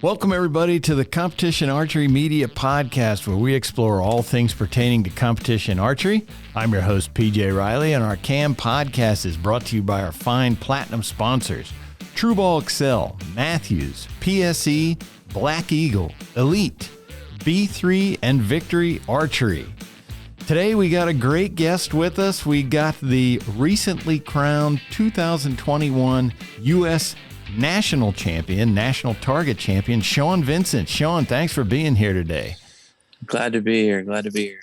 Welcome, everybody, to the Competition Archery Media Podcast, where we explore all things pertaining to competition archery. I'm your host, PJ Riley, and our CAM podcast is brought to you by our fine platinum sponsors, Trueball Excel, Matthews, PSE, Black Eagle, Elite, B3, and Victory Archery. Today, we got a great guest with us. We got the recently crowned 2021 U.S. National Champion, National Target Champion, Shawnn Vincent. Shawnn, thanks for being here today. Glad to be here.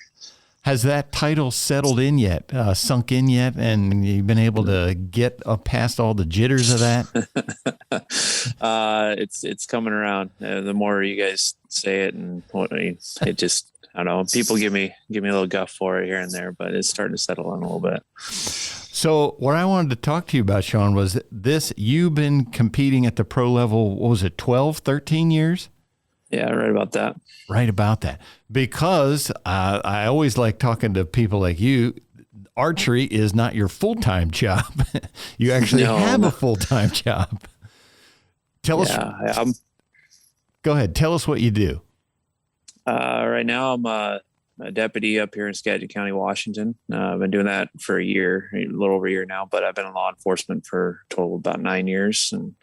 Has that title settled in yet, sunk in yet, and you've been able to get past all the jitters of that? It's coming around. The more you guys say it, and it just, I don't know. People give me a little guff for it here and there, but it's starting to settle in a little bit. So what I wanted to talk to you about, Shawnn, was this. You've been competing at the pro level, what was it, 12, 13 years? Yeah, right about that. Right about that. Because I always like talking to people like you. Archery is not your full-time job. You actually have a full-time job. Tell us. Go ahead. Tell us what you do. Right now, I'm a deputy up here in Skagit County, Washington. I've been doing that for a little over a year now, but I've been in law enforcement for a total of about 9 years. And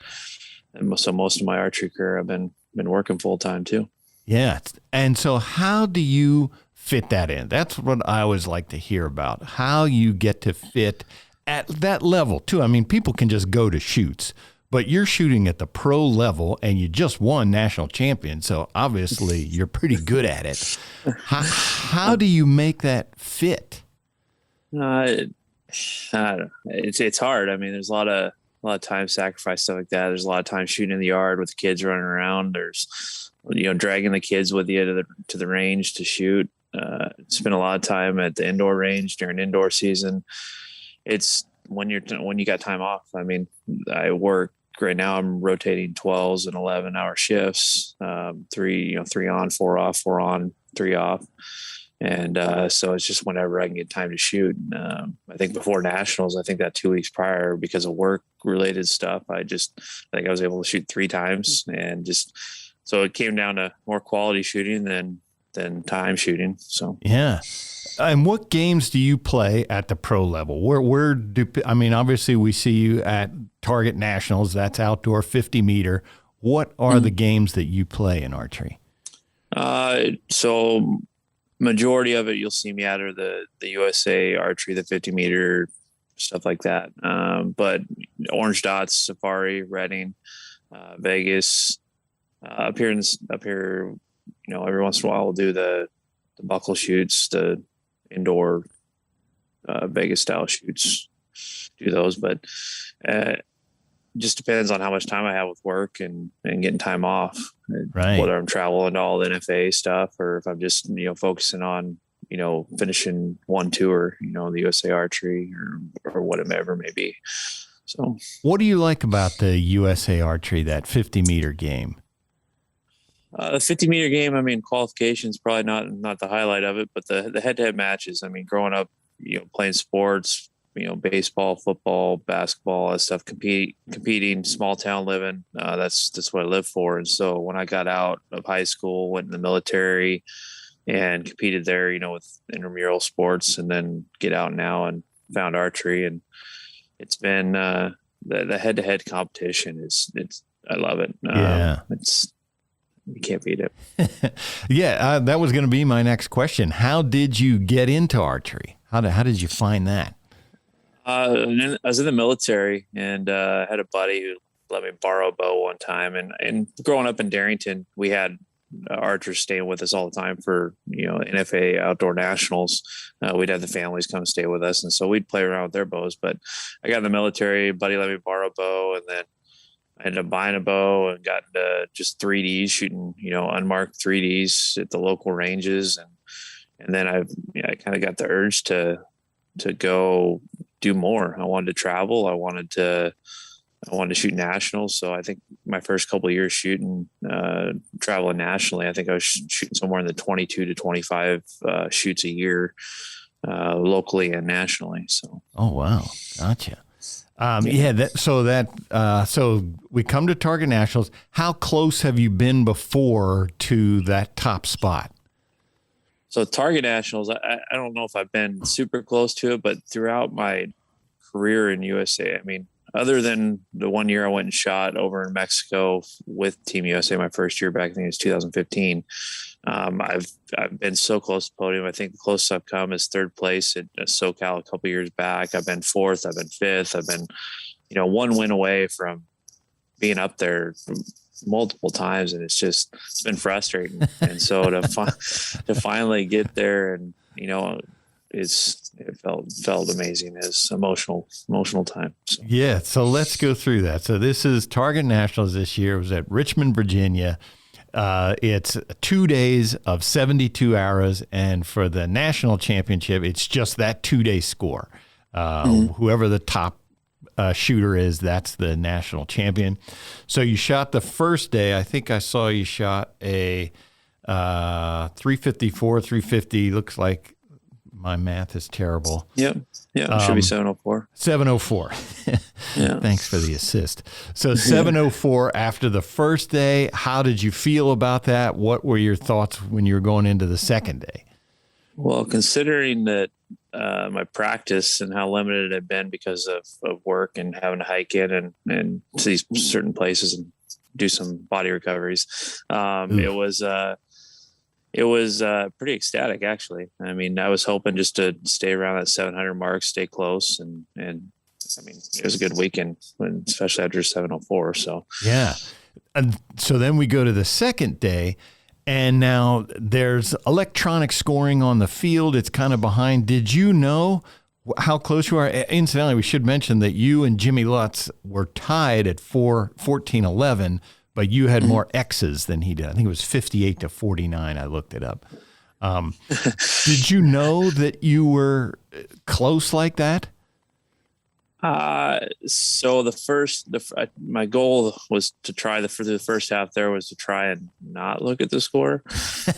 so most of my archery career, I've been working full time too. Yeah. And so how do you fit that in? That's what I always like to hear about, how you get to fit at that level too. I mean, people can just go to shoots, but you're shooting at the pro level and you just won national champion. So obviously you're pretty good at it. How do you make that fit? I don't know. It's hard. I mean, there's a lot of time sacrifice, stuff like that. There's a lot of time shooting in the yard with the kids running around. There's, dragging the kids with you to the range to shoot. Spend a lot of time at the indoor range during indoor season. It's when you got time off. I mean, I work right now. I'm rotating 12s and 11-hour shifts, 3 on, 4 off, 4 on, 3 off. And so it's just whenever I can get time to shoot. I think before nationals, I think that 2 weeks prior, because of work related stuff, I think I was able to shoot 3 times, and so it came down to more quality shooting than time shooting. So, yeah. And what games do you play at the pro level? Obviously we see you at Target Nationals, that's outdoor 50 meter. What are the games that you play in archery? So majority of it, you'll see me at are the USA Archery, the 50 meter, stuff like that. But Orange Dots, Safari, Reading, Vegas, up here, every once in a while we'll do the buckle shoots, the indoor Vegas style shoots, do those. But just depends on how much time I have with work and getting time off, right? Whether I'm traveling to all the NFA stuff or if I'm just, focusing on, finishing one tour, the USA Archery or whatever it may be. So what do you like about the USA Archery, that 50 meter game? The 50 meter game, I mean, qualifications probably not the highlight of it, but the head-to-head matches. I mean, growing up, playing sports, baseball, football, basketball, that stuff, competing, small town living. That's what I live for. And so when I got out of high school, went in the military and competed there, with intramural sports, and then get out now and found archery. And it's been, the head-to-head competition I love it. You can't beat it. Yeah, that was going to be my next question. How did you get into archery? How did you find that? I was in the military, and I had a buddy who let me borrow a bow one time. And growing up in Darrington, we had archers staying with us all the time for NFA outdoor nationals. We'd have the families come stay with us, and so we'd play around with their bows. But I got in the military, a buddy let me borrow a bow, and then I ended up buying a bow and got into just 3Ds, shooting, unmarked 3Ds at the local ranges. And then I kind of got the urge to go do more. I wanted to travel. I wanted to shoot nationals. So I think my first couple of years shooting, traveling nationally, I think I was shooting somewhere in the 22 to 25 shoots a year, locally and nationally. So. Oh, wow. Gotcha. So we come to Target Nationals. How close have you been before to that top spot? So Target Nationals, I don't know if I've been super close to it, but throughout my career in USA, I mean, other than the 1 year I went and shot over in Mexico with Team USA, my first year back, I think it was 2015. I've been so close to the podium. I think the closest I've come is third place at SoCal a couple years back. I've been fourth. I've been fifth. I've been, one win away from being up there multiple times, and it's been frustrating. And so to finally get there, and it felt amazing. It's emotional time. So. Yeah. So let's go through that. So this is Target Nationals this year. It was at Richmond, Virginia. It's 2 days of 72 hours. And for the national championship, it's just that 2-day score. Whoever the top shooter is, that's the national champion. So you shot the first day. I think I saw you shot a 354, 350. Looks like my math is terrible. Yep. Yeah. Should be 704. 704. Yeah. Thanks for the assist. So 704 after the first day. How did you feel about that? What were your thoughts when you were going into the second day? Well, considering that my practice and how limited it had been because of work and having to hike in and see certain places and do some body recoveries, it was pretty ecstatic, actually. I mean, I was hoping just to stay around that 700 mark, stay close, and I mean, it was a good weekend, especially after 704. So yeah, and so then we go to the second day. And now there's electronic scoring on the field. It's kind of behind. Did you know how close you are? Incidentally, we should mention that you and Jimmy Lutz were tied at 14-11, but you had more X's than he did. I think it was 58-49. I looked it up. Did you know that you were close like that? So my goal was to try for the first half there was to try and not look at the score.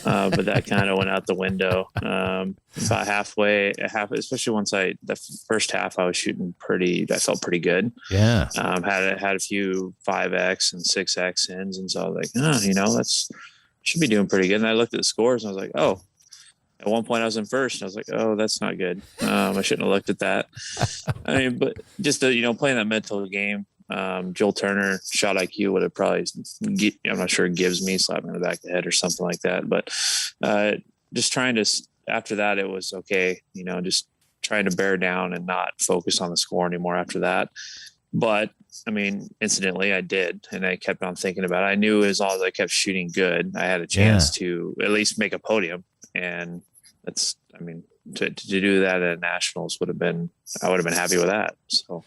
But that kind of went out the window. About halfway, especially once the first half I was shooting I felt pretty good. Yeah. Had a few 5X and 6X ins. And so I was like, should be doing pretty good. And I looked at the scores and I was like, oh, at one point I was in first and I was like, oh, that's not good. I shouldn't have looked at that. I mean, but just, playing that mental game, Joel Turner shot IQ would have probably, I'm not sure, gives me slapping in the back of the head or something like that. But just trying to, after that, it was okay, just trying to bear down and not focus on the score anymore after that. But I mean, incidentally, I did, and I kept on thinking about it. I knew as long as I kept shooting good, I had a chance to at least make a podium. And that's, I mean, to do that at nationals I would have been happy with that. So,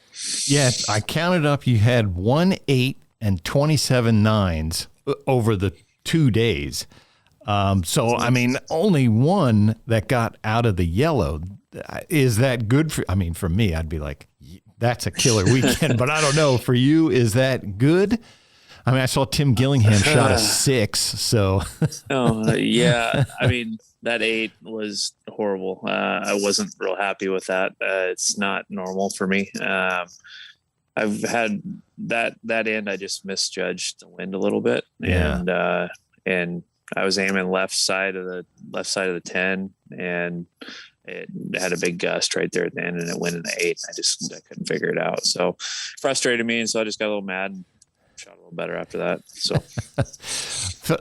yeah, I counted up. You had 1 8 and 27 9s over the 2 days. So, I mean, only one that got out of the yellow. Is that good for me, I'd be like, that's a killer weekend, but I don't know. For you, is that good? I mean, I saw Tim Gillingham shot a 6. So, yeah, I mean, that 8 was horrible. I wasn't real happy with that. It's not normal for me. I've had that end. I just misjudged the wind a little bit, and I was aiming left side of the 10, and it had a big gust right there at the end, and it went in the 8. I couldn't figure it out. So frustrated me, and so I just got a little mad and shot a little better after that. So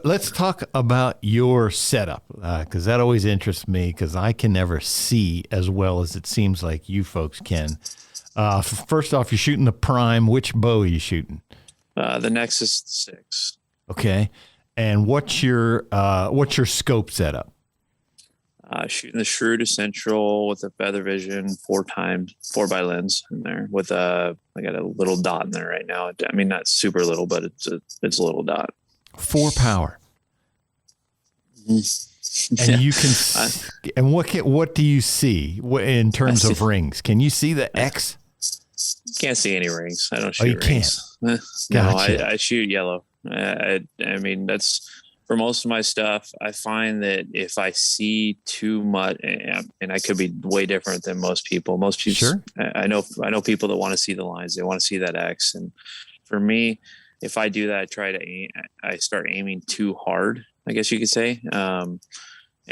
let's talk about your setup, because that always interests me, because I can never see as well as it seems like you folks can. First off, you're shooting the prime. Which bow are you shooting? The Nexus 6. Okay. And what's your scope setup? Shooting the Shrewd Essential with a Feather Vision 4x lens in there with I got a little dot in there right now. I mean, not super little, but it's a little dot. 4 power. And you can, and what do you see in terms of rings? Can you see the X? Can't see any rings. I don't shoot you rings. Can't. No, I shoot yellow. I mean, that's for most of my stuff, I find that if I see too much, and I could be way different than most people. Most people, Sure. I know people that want to see the lines. They want to see that X. And for me, if I do that, I start aiming too hard, I guess you could say. And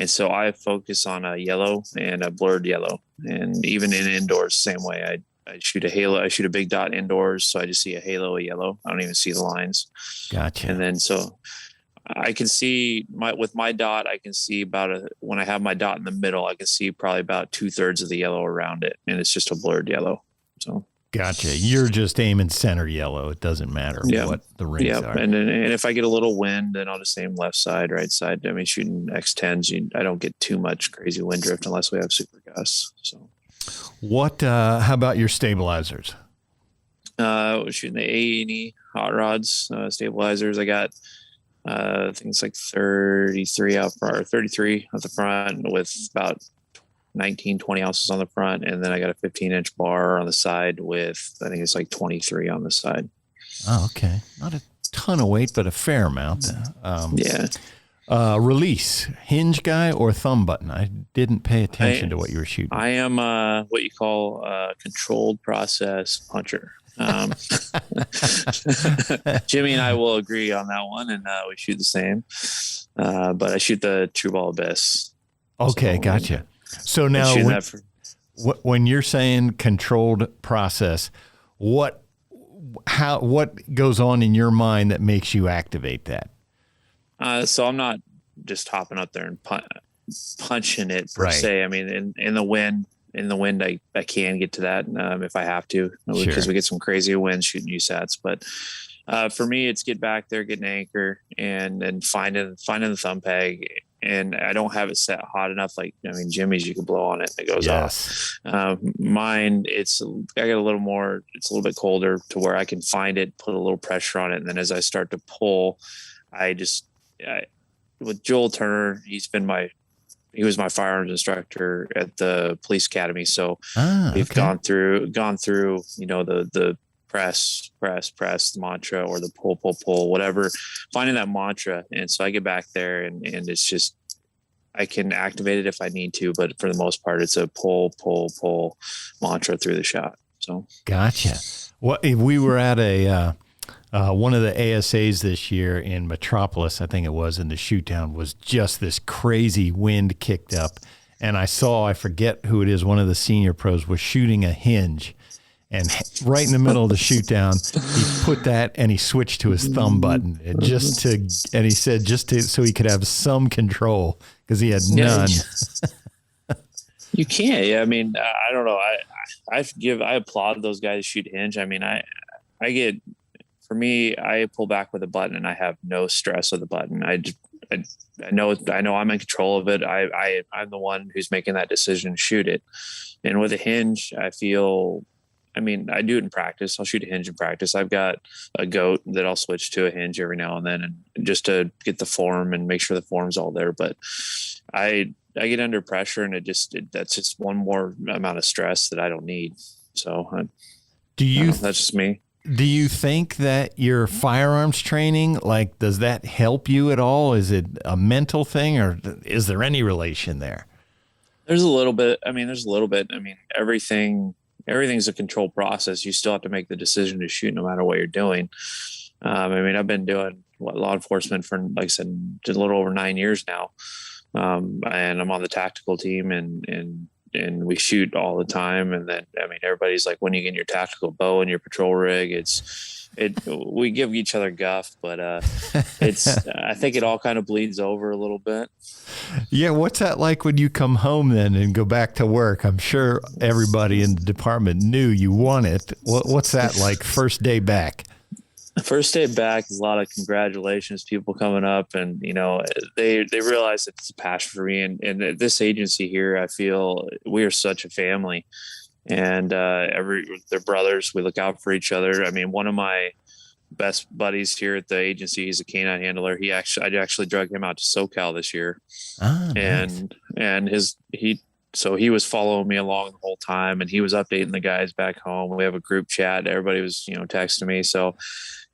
so I focus on a yellow and a blurred yellow. And even in indoors, same way. I shoot a halo. I shoot a big dot indoors, so I just see a halo, a yellow. I don't even see the lines. Gotcha. And then so I can see with my dot, I can see when I have my dot in the middle, I can see probably about 2/3 of the yellow around it, and it's just a blurred yellow. So gotcha. You're just aiming center yellow. It doesn't matter what the rings are. And if I get a little wind, then I'll just aim left side, right side. I mean, shooting X10s, I don't get too much crazy wind drift unless we have super gusts. So. How about your stabilizers? Shooting the A&E hot rods, stabilizers. I got, I think it's like 33 out front, or 33 at the front with about 19, 20 ounces on the front. And then I got a 15-inch bar on the side with, I think it's like 23 on the side. Oh, okay. Not a ton of weight, but a fair amount. Yeah. Release, hinge guy or thumb button? I didn't pay attention to what you were shooting. I am what you call a controlled process puncher. Jimmy and I will agree on that one, and we shoot the same. But I shoot the True Ball Abyss. Okay, gotcha. So now when you're saying controlled process, what goes on in your mind that makes you activate that? So I'm not just hopping up there and punching it per se. I mean, in the wind, I can get to that if I have to, because we get some crazy winds shooting USATs. But for me, it's get back there, get an anchor, and then finding the thumb peg. And I don't have it set hot enough. Like, I mean, Jimmy's, you can blow on it and it goes off. Mine, I got a little more, it's a little bit colder to where I can find it, put a little pressure on it. And then as I start to pull, with Joel Turner, he was my firearms instructor at the police academy. So we've gone through, the press mantra, or the pull, whatever, finding that mantra. And so I get back there and it's just, I can activate it if I need to, but for the most part, it's a pull mantra through the shot. So. Gotcha. Well, if we were at one of the ASAs this year in Metropolis, I think it was, in the shoot down, was just this crazy wind kicked up. And I forget who it is, one of the senior pros was shooting a hinge. And right in the middle of the shoot down, he put that and he switched to his thumb button. And he said so he could have some control, because he had none. You can't. Yeah, I mean, I don't know. I applaud those guys who shoot hinge. I mean, for me, I pull back with a button and I have no stress with the button. I know I'm in control of it. I'm the one who's making that decision to shoot it. And with a hinge, I do it in practice. I'll shoot a hinge in practice. I've got a goat that I'll switch to a hinge every now and then, and just to get the form and make sure the form's all there. But I get under pressure, and that's just one more amount of stress that I don't need. So that's just me. Do you think that your firearms training, does that help you at all? Is it a mental thing, or is there any relation there? There's a little bit. I mean, everything's a controlled process. You still have to make the decision to shoot no matter what you're doing. I've been doing law enforcement for, like I said, just a little over 9 years now. And I'm on the tactical team, and we shoot all the time. And then, everybody's like, when you get your tactical bow and your patrol rig, we give each other guff, but I think it all kind of bleeds over a little bit. Yeah. What's that like when you come home then and go back to work? I'm sure everybody in the department knew you won it. What's that like first day back? First day back is a lot of congratulations, people coming up, and they realize it's a passion for me. And at this agency here, I feel we are such a family, and they're brothers. We look out for each other. I mean, one of my best buddies here at the agency, he's a canine handler. I actually drug him out to SoCal this year, nice. So he was following me along the whole time, and he was updating the guys back home. We have a group chat. Everybody was, texting me. So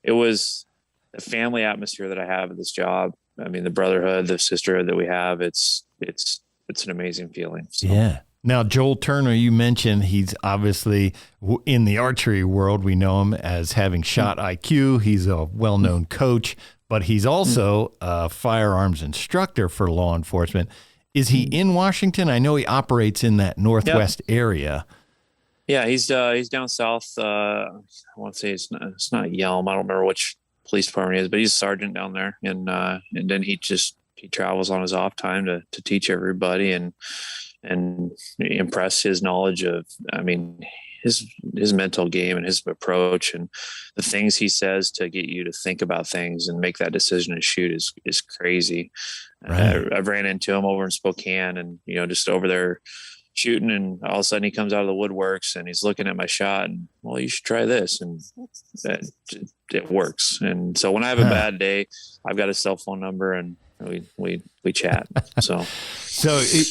it was the family atmosphere that I have at this job. I mean, the brotherhood, the sisterhood that we have, it's an amazing feeling. So. Yeah. Now, Joel Turner, you mentioned he's obviously in the archery world. We know him as having shot IQ. He's a well-known coach, but he's also a firearms instructor for law enforcement. Is he in Washington? I know he operates in that Northwest area. Yeah, he's down south. I want to say it's not Yelm. I don't remember which police department he is, but he's a sergeant down there. And then he travels on his off time to teach everybody and impress his knowledge of, I mean, his mental game and his approach and the things he says to get you to think about things and make that decision to shoot is crazy. Right. I've ran into him over in Spokane and, just over there shooting, and all of a sudden he comes out of the woodworks and he's looking at my shot and, well, you should try this. And it works. And so when I have a bad day, I've got his cell phone number and we chat. So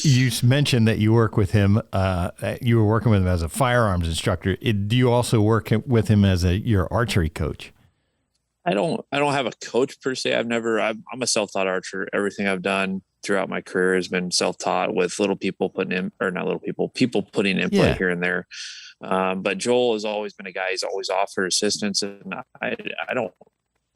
you mentioned that you work with him. You were working with him as a firearms instructor. Do you also work with him as your archery coach? I don't have a coach per se. I'm a self-taught archer. Everything I've done throughout my career has been self-taught with people putting input here and there. But Joel has always been a guy. He's always offered assistance, and I don't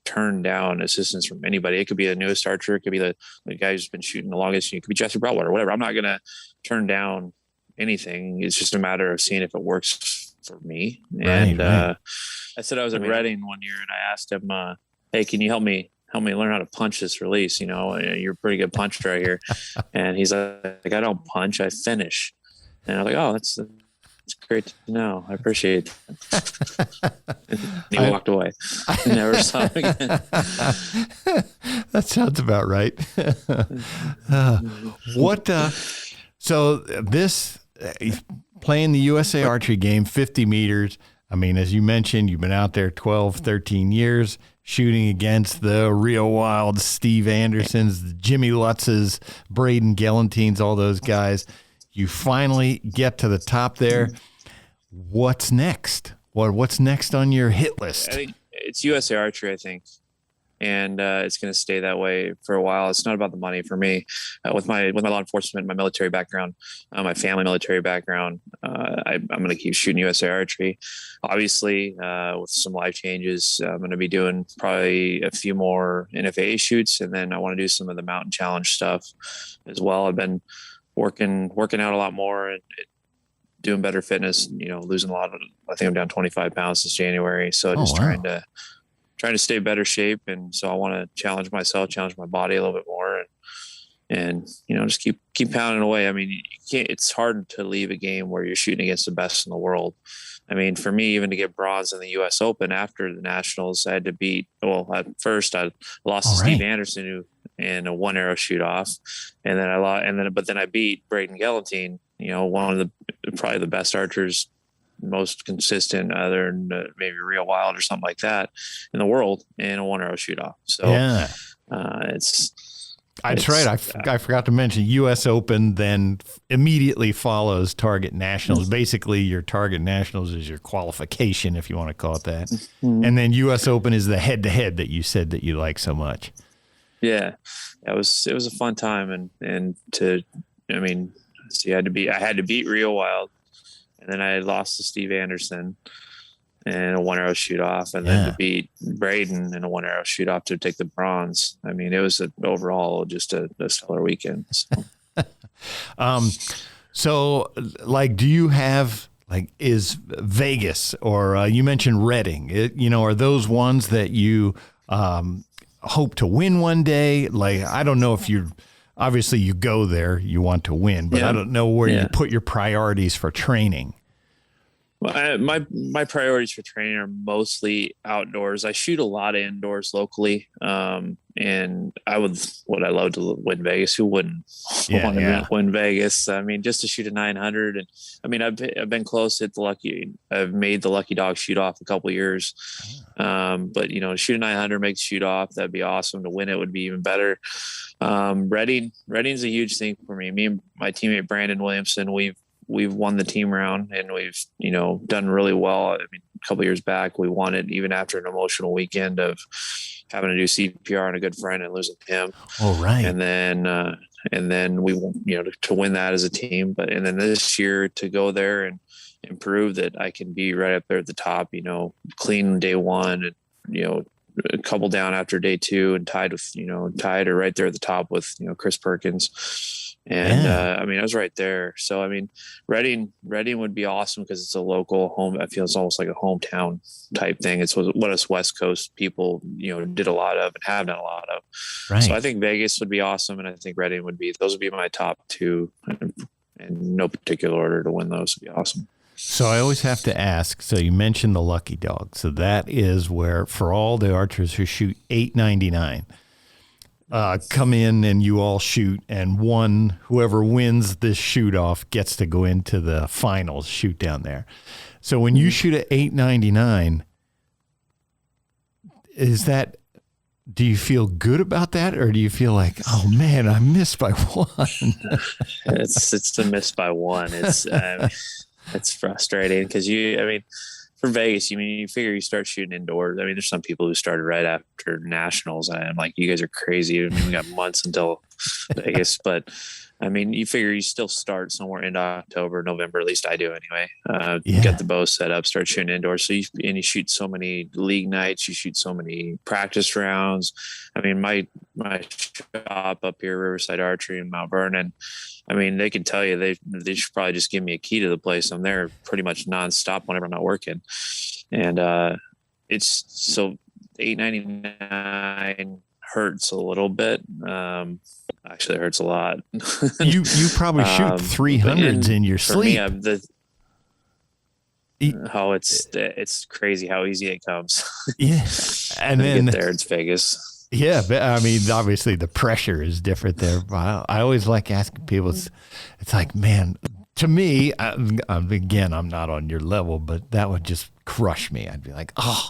turn down assistance from anybody. It could be the newest archer. It could be the guy who's been shooting the longest. It could be Jesse Broadwater or whatever. I'm not going to turn down anything. It's just a matter of seeing if it works for me. Right. I said I was in Reading one year and I asked him, hey, can you help me learn how to punch this release? You're a pretty good puncher right here. And he's like, I don't punch, I finish. And I was like, oh, that's great to know. I appreciate it. He walked away. I never saw him again. That sounds about right. So this playing the USA Archery game, 50 meters. I mean, as you mentioned, you've been out there 12, 13 years shooting against the real wild Steve Andersons, the Jimmy Lutzes, Braden Gellentines, all those guys. You finally get to the top there. What's next? What's next on your hit list? I think it's USA Archery, I think. And it's going to stay that way for a while. It's not about the money for me. With my law enforcement, my military background, my family military background, I'm going to keep shooting USA Archery. Obviously, with some life changes, I'm going to be doing probably a few more NFA shoots, and then I want to do some of the mountain challenge stuff as well. I've been working out a lot more and doing better fitness. Losing a lot of. I think I'm down 25 pounds since January. So trying to stay better shape. And so I want to challenge myself, challenge my body a little bit more and just keep pounding away. I mean, it's hard to leave a game where you're shooting against the best in the world. I mean, for me, even to get bronze in the US Open after the Nationals, I had to beat, at first I lost to Steve Anderson in a one arrow shoot off. And then but then I beat Braden Gellentine, one of probably the best archers, most consistent other than maybe Real Wild or something like that in the world in a one arrow shoot off. So that's right. I forgot to mention US Open then immediately follows Target Nationals. Basically your Target Nationals is your qualification, if you want to call it that. Mm-hmm. And then US Open is the head to head that you said that you like so much. Yeah. It was a fun time. I had to beat Real Wild. And then I lost to Steve Anderson in a one arrow shoot off, and then to beat Braden in a one arrow shoot off to take the bronze. I mean, it was overall just a stellar weekend. So, do you have is Vegas or you mentioned Reading? Are those ones that you hope to win one day? I don't know if you're. Obviously, you go there, you want to win, but I don't know where you put your priorities for training. Well, my priorities for training are mostly outdoors. I shoot a lot of indoors locally, and I love to win Vegas. Who wouldn't want to win Vegas? I mean, just to shoot a 900, and I mean, I've been close at I've made the Lucky Dog shoot off a couple of years, but to shoot a 900, make the shoot off, that'd be awesome. To win it would be even better. Reading's a huge thing for me. Me and my teammate Brandon Williamson, we've won the team round and we've done really well. I mean, a couple of years back we won it even after an emotional weekend of having to do CPR on a good friend and losing him. Oh, right. And then we, to win that as a team. And then this year to go there and prove that I can be right up there at the top, clean day one and, a couple down after day two and tied or right there at the top with, Chris Perkins. And, I was right there. So, Reading would be awesome because it's a local home. I feel it's almost like a hometown type thing. It's what us West Coast people, did a lot of and have done a lot of. Right. So I think Vegas would be awesome. And I think Reading those would be my top two, in no particular order to win those would be awesome. So I always have to ask, so you mentioned the lucky dog. So that is where, for all the archers who shoot 899, come in and you all shoot, and whoever wins this shoot off gets to go into the finals shoot down there. So when you shoot at 899, do you feel good about that, or do you feel like, oh man, I missed by one? It's the miss by one. It's frustrating because for Vegas, you figure you start shooting indoors. There's some people who started right after nationals, and I'm like, you guys are crazy. We got months until Vegas, but you figure you still start somewhere in October, November. At least I do anyway. Get the bow set up, start shooting indoors. So you shoot so many league nights, you shoot so many practice rounds. My shop up here, Riverside Archery in Mount Vernon, they can tell you they should probably just give me a key to the place. I'm there pretty much nonstop whenever I'm not working. And it's so 899 hurts a little bit. Actually, it hurts a lot. You probably shoot 300s in your sleep. It's crazy how easy it comes. Yeah, and then get there, it's Vegas. Yeah, but obviously the pressure is different there. But I always like asking people. It's like, man, to me, again, I'm not on your level, but that would just crush me. I'd be like, oh,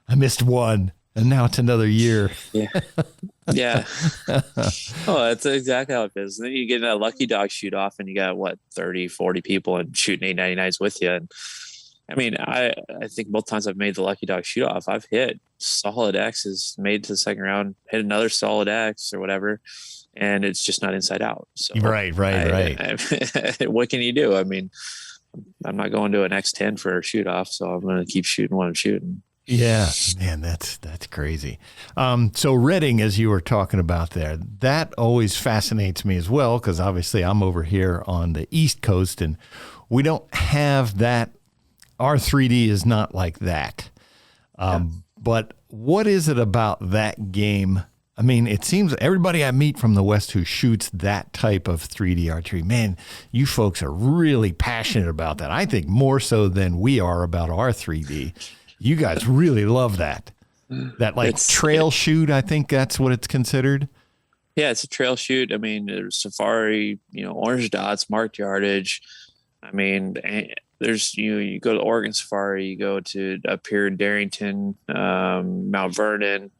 I missed one, and now it's another year. Yeah. Oh, that's exactly how it is. And then you get that lucky dog shoot off, and you got 30, 40 people and shooting 899s with you. And I think both times I've made the lucky dog shoot off, I've hit solid X's, made to the second round, hit another solid X or whatever, and it's just not inside out. So right. What can you do? I'm not going to an X10 for a shoot off, so I'm going to keep shooting what I'm shooting. Yeah, man, that's crazy. So Reading, as you were talking about there, that always fascinates me as well, because obviously I'm over here on the East Coast, and we don't have that. Our 3D is not like that. But what is it about that game? It seems everybody I meet from the West who shoots that type of 3D archery, man, you folks are really passionate about that. I think more so than we are about our 3D. You guys really love that. That trail shoot, I think that's what it's considered. Yeah, it's a trail shoot. There's safari, orange dots, marked yardage. There's you go to Oregon Safari, you go to up here in Darrington, Mount Vernon,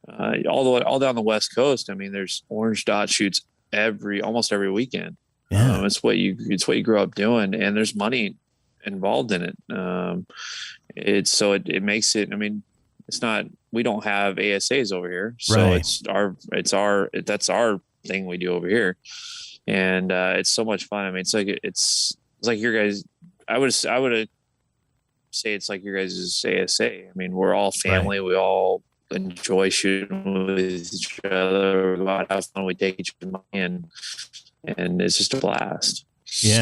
all down the West Coast. There's orange dot shoots almost every weekend. Yeah. It's what you grow up doing, and there's money involved in it. It makes it. It's not. We don't have ASAs over here, so right. That's our thing we do over here, and it's so much fun. It's like your guys. I would say it's like your guys' ASA. We're all family. Right. We all enjoy shooting with each other. We have fun. We take each other in, and it's just a blast. Yeah.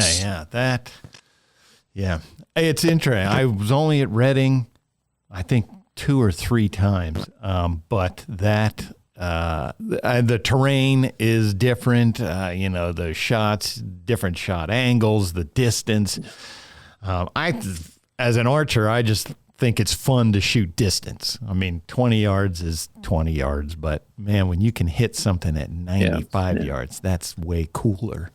It's interesting. I was only at Reading, I think 2 or 3 times. But that, the terrain is different, the shots, different shot angles, the distance. As an archer, I just think it's fun to shoot distance. 20 yards is 20 yards, but man, when you can hit something at 95 yards, that's way cooler.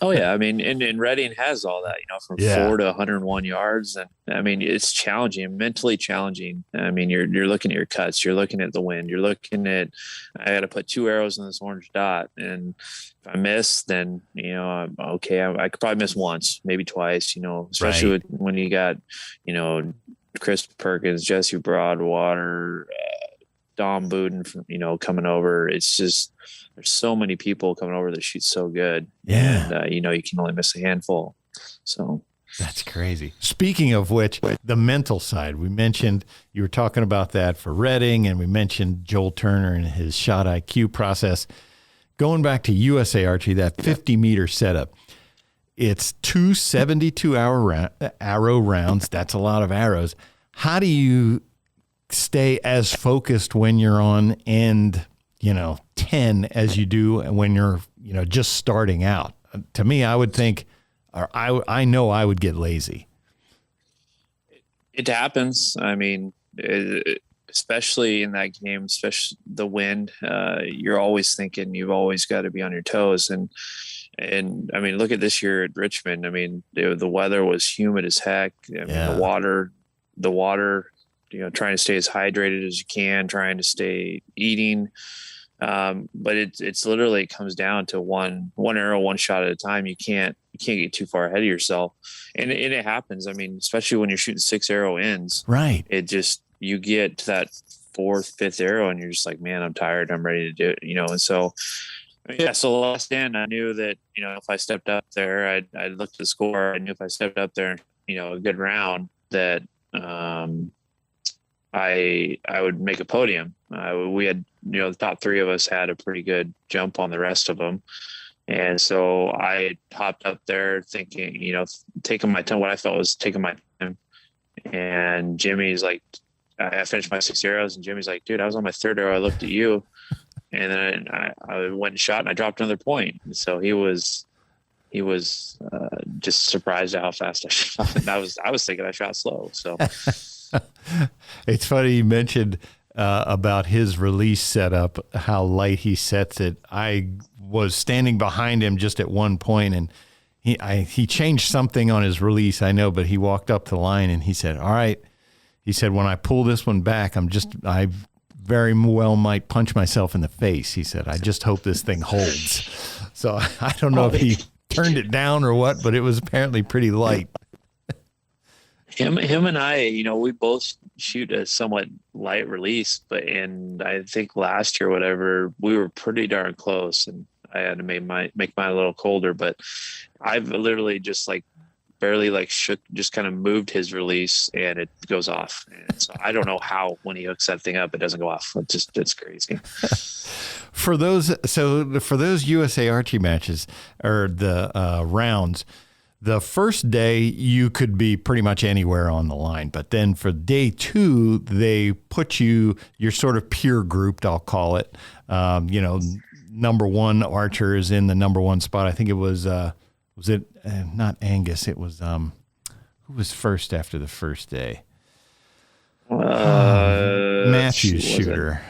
Oh yeah. And Reading has all that, from 4 to 101 yards. And it's challenging, mentally challenging. You're looking at your cuts, you're looking at the wind, you're looking at, I got to put 2 arrows in this orange dot. And if I miss, then, I'm okay. I could probably miss once, maybe twice, especially when you got, Chris Perkins, Jesse Broadwater, Dom Budin, from, coming over. It's just, there's so many people coming over that shoot so good. Yeah. And, you can only miss a handful. So that's crazy. Speaking of which, the mental side, we mentioned, you were talking about that for Redding, and we mentioned Joel Turner and his shot IQ process. Going back to USA Archery, that 50-meter setup, it's 2 arrow rounds. That's a lot of arrows. How do you stay as focused when you're on end, 10 as you do when you're, just starting out? To me, I would think, or I know I would get lazy. It happens. I mean, especially in that game, especially the wind, you're always thinking you've always got to be on your toes. And I mean, look at this year at Richmond. I mean, the weather was humid as heck. I mean, the water, trying to stay as hydrated as you can, trying to stay eating. But it's literally, it comes down to one arrow, one shot at a time. You can't get too far ahead of yourself. And it happens. I mean, especially when you're shooting 6 arrow ends, right? You get to that 4th, 5th arrow and you're just like, man, I'm tired. I'm ready to do it, And so, so the last stand, I knew that, if I stepped up there, I looked at the score. I knew if I stepped up there, a good round, that, I would make a podium. We had, the top 3 of us had a pretty good jump on the rest of them. And so I hopped up there thinking, taking my time, what I felt was taking my time. And Jimmy's like, I finished my 6 arrows, and Jimmy's like, dude, I was on my 3rd arrow. I looked at you, and then I went and shot, and I dropped another point. And so he was just surprised at how fast I shot. And I was thinking I shot slow. So it's funny you mentioned about his release setup, how light he sets it. I was standing behind him just at one point, and he changed something on his release, I know, but he walked up to the line and he said, all right. He said, when I pull this one back, I very well might punch myself in the face. He said, I just hope this thing holds. So I don't know if he turned it down or what, but it was apparently pretty light. Him and I, we both shoot a somewhat light release, and I think last year, whatever, we were pretty darn close, and I had to make mine a little colder, but I've literally just barely shook, just kind of moved his release, and it goes off. And so I don't know how, when he hooks that thing up, it doesn't go off. It's crazy. For those USA Archery matches, or the rounds, the first day you could be pretty much anywhere on the line, but then for day 2, they put you're sort of peer grouped, I'll call it. Number 1 archer is in the number 1 spot. I think it was it not Angus? It was who was first after the first day? Matthew's shooter.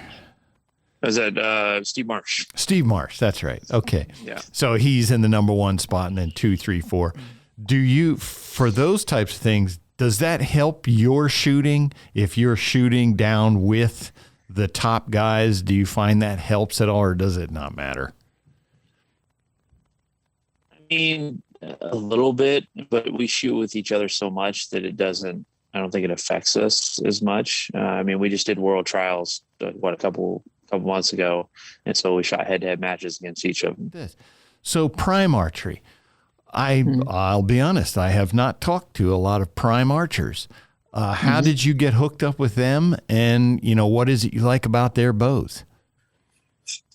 Was that Steve Marsh? Steve Marsh, that's right. Okay. Yeah. So he's in the number 1 spot, and then 2, 3, 4. Do you, for those types of things, does that help your shooting? If you're shooting down with the top guys, do you find that helps at all, or does it not matter? I mean, a little bit, but we shoot with each other so much that I don't think it affects us as much. I mean, we just did world trials, a couple months ago, and so we shot head-to-head matches against each of them. So prime archery, I'll be honest, I have not talked to a lot of prime archers. How did you get hooked up with them, and what is it you like about their bows?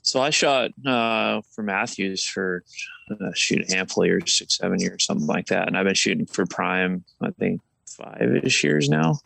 So I shot for Matthews for shoot a handful of years, 6, 7 years, something like that, and I've been shooting for prime, I think 5-ish years now,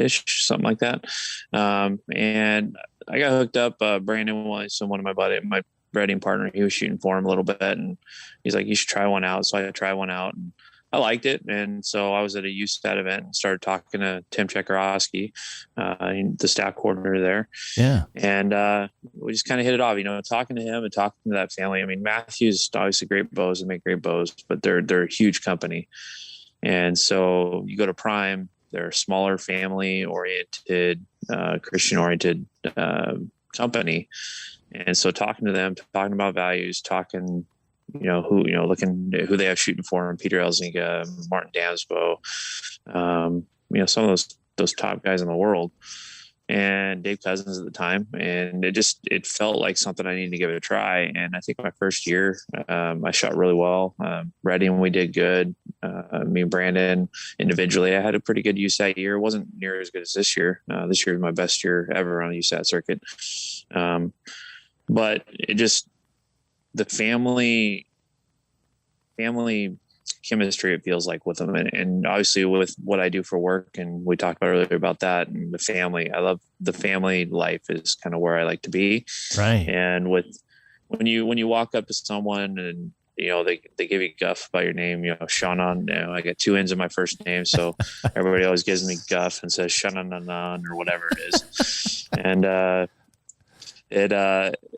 something like that. And I got hooked up. Brandon was one of my breeding partner. He was shooting for him a little bit, and he's like, "You should try one out." So I tried one out, and I liked it. And so I was at a USAT event and started talking to Tim Chekarowski, the staff coordinator there. Yeah. And we just kind of hit it off, talking to him and talking to that family. I mean, Matthew's obviously great bows and make great bows, but they're a huge company. And so you go to Prime, they're a smaller family-oriented, Christian-oriented company. And so talking to them, talking about values, talking, looking at who they have shooting for them, Peter Elzinga, Martin Dansbo, some of those top guys in the world. and Dave Cousins at the time. And it felt like something I needed to give it a try. And I think my first year, I shot really well. Reading, we did good. Me and Brandon individually, I had a pretty good USAT year. It wasn't near as good as this year. This year was my best year ever on a USAT circuit. But it just, the family chemistry, it feels like, with them, and obviously with what I do for work, and we talked about earlier about that, and the family, I love the family life is kind of where I like to be. Right. And when you walk up to someone and they give you guff about your name, Shawnn, I got 2 N's in my first name, so everybody always gives me guff and says Shawnn or whatever it is. And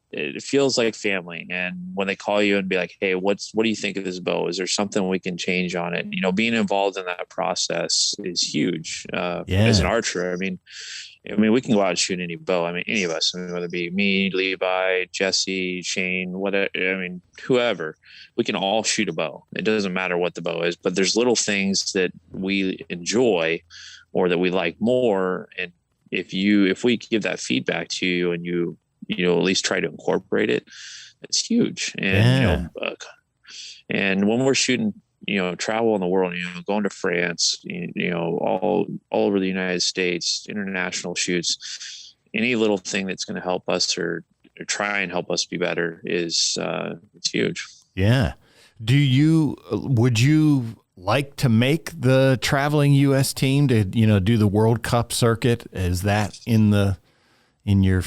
it feels like family. And when they call you and be like, hey, what do you think of this bow? Is there something we can change on it? Being involved in that process is huge. As an archer, I mean, we can go out and shoot any bow. I mean, any of us, whether it be me, Levi, Jesse, Shane, whatever, whoever, we can all shoot a bow. It doesn't matter what the bow is, but there's little things that we enjoy or that we like more. And if we give that feedback to you and you at least try to incorporate it, it's huge. And, and when we're shooting, travel in the world, going to France, all over the United States, international shoots, any little thing that's going to help us or try and help us be better is, it's huge. Yeah. Would you like to make the traveling U.S. team to, do the World Cup circuit? Is that in your?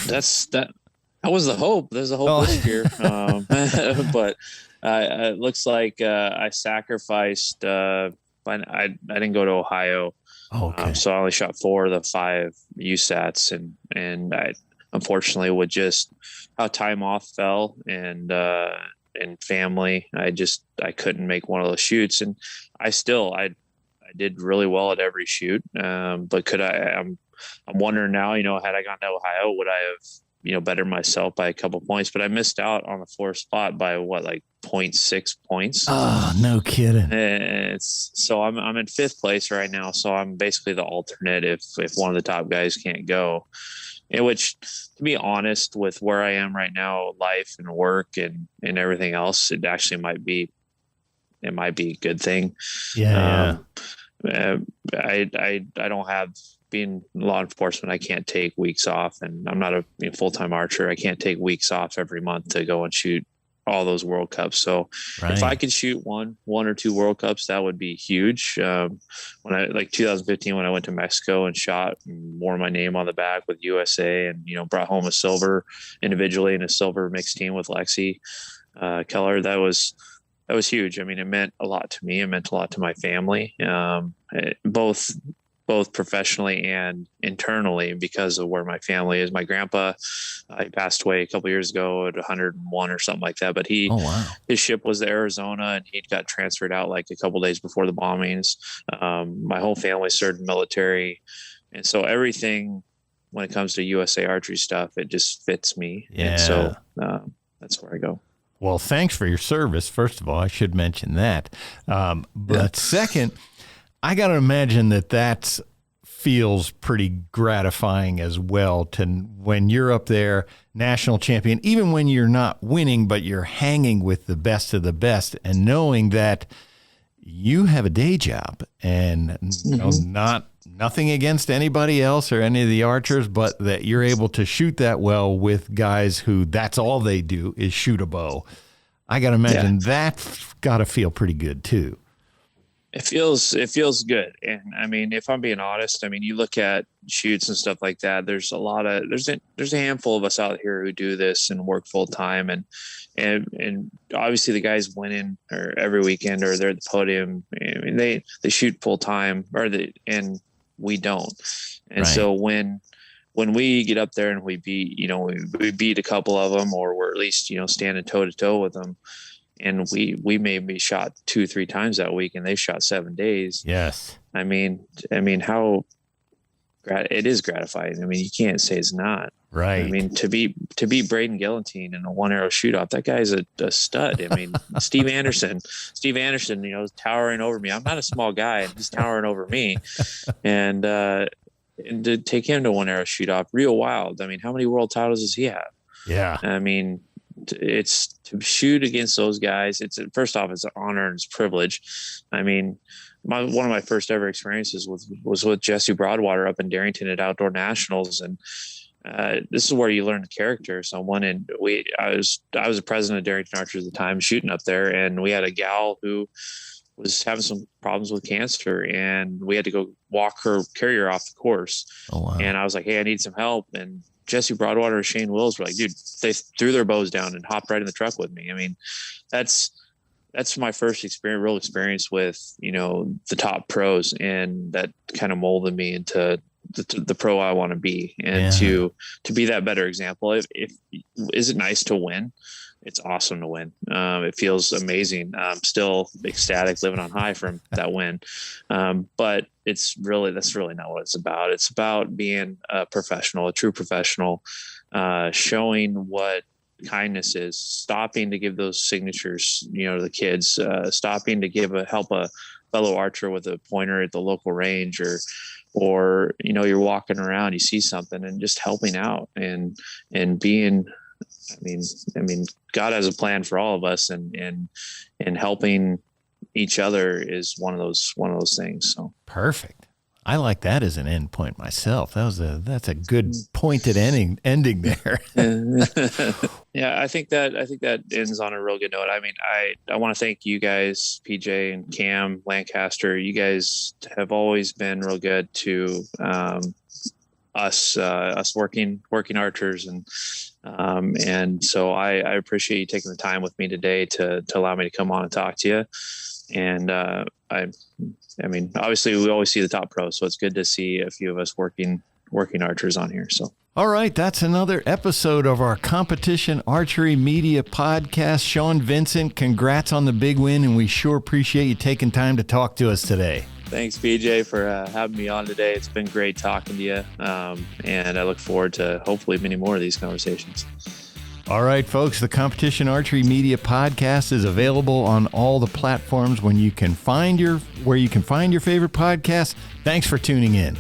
That was the hope. There's a hope this year. But it looks like I sacrificed. I didn't go to Ohio. Okay. So I only shot 4 of the 5 USATs, and I unfortunately with just how time off fell and family, I couldn't make one of those shoots, and I did really well at every shoot. But I'm wondering now, had I gone to Ohio, would I have better myself by a couple points? But I missed out on the 4th spot by 0.6 points. Oh, no kidding. So I'm in 5th place right now. So I'm basically the alternate if one of the top guys can't go. In which, to be honest, with where I am right now, life and work and everything else, it actually might be a good thing. Yeah. I don't have, being law enforcement, I can't take weeks off, and I'm not a full-time archer. I can't take weeks off every month to go and shoot all those World Cups. So if I could shoot one or 2 World Cups, that would be huge. When 2015, when I went to Mexico and shot and wore my name on the back with USA and, brought home a silver individually and a silver mixed team with Lexi Keller, that was huge. I mean, it meant a lot to me. It meant a lot to my family, both professionally and internally, because of where my family is. My grandpa, he passed away a couple of years ago at 101 or something like that. But his ship was to Arizona, and he got transferred out a couple of days before the bombings. My whole family served in the military. And so everything, when it comes to USA Archery stuff, it just fits me. Yeah. And so that's where I go. Well, thanks for your service. First of all, I should mention that. But second, I got to imagine that feels pretty gratifying as well, to when you're up there, national champion, even when you're not winning, but you're hanging with the best of the best, and knowing that you have a day job and nothing against anybody else or any of the archers, but that you're able to shoot that well with guys who that's all they do is shoot a bow. I got to imagine that's got to feel pretty good too. It feels good. And I mean, if I'm being honest, I mean, you look at shoots and stuff like that, there's a handful of us out here who do this and work full time. And obviously the guys winning or every weekend, or they're at the podium. I mean, they shoot full time, and we don't. And so when we get up there and we beat a couple of them, or we're at least, standing toe to toe with them, and we maybe shot 2-3 times that week, and they shot 7 days. Yes. I mean, how it is gratifying. I mean, you can't say it's not. Right. I mean, to beat Braden Gillantine in a 1-arrow shoot-off, that guy's a stud. I mean, Steve Anderson, towering over me. I'm not a small guy, and he's towering over me. And and to take him to one arrow shoot off, real wild. I mean, how many world titles does he have? Yeah. I mean, it's to shoot against those guys. It's first off, it's an honor and it's a privilege. I mean, one of my first ever experiences was with Jesse Broadwater up in Darrington at Outdoor Nationals. And this is where you learn the character of someone. And I was the president of Darrington Archers at the time, shooting up there, and we had a gal who was having some problems with cancer, and we had to go carry her off the course. Oh, wow. And I was like, hey, I need some help. And Jesse Broadwater and Shane Wills were like, dude, they threw their bows down and hopped right in the truck with me. I mean, that's my first real experience with, the top pros, and that kind of molded me into the pro I want to be, and to be that better example. If is it nice to win? It's awesome to win. It feels amazing. I'm still ecstatic, living on high from that win. But that's really not what it's about. It's about being a professional, a true professional, showing what kindness is, stopping to give those signatures, to the kids, stopping to help a fellow archer with a pointer at the local range, or you're walking around, you see something, and just helping out and being, I mean, God has a plan for all of us, and helping each other is one of those things. So perfect. I like that as an end point myself. That's a good pointed ending there. Yeah, I think that ends on a real good note. I mean, I want to thank you guys, PJ and Cam, Lancaster. You guys have always been real good to us working archers, and so I appreciate you taking the time with me today to allow me to come on and talk to you. And I mean, obviously we always see the top pros, so it's good to see a few of us working archers on here. So. All right, that's another episode of our Competition Archery Media Podcast. Shawnn Vincent, congrats on the big win, and we sure appreciate you taking time to talk to us today. Thanks, BJ, for having me on today. It's been great talking to you, and I look forward to hopefully many more of these conversations. All right, folks, the Competition Archery Media Podcast is available on all the platforms where you can find your favorite podcasts. Thanks for tuning in.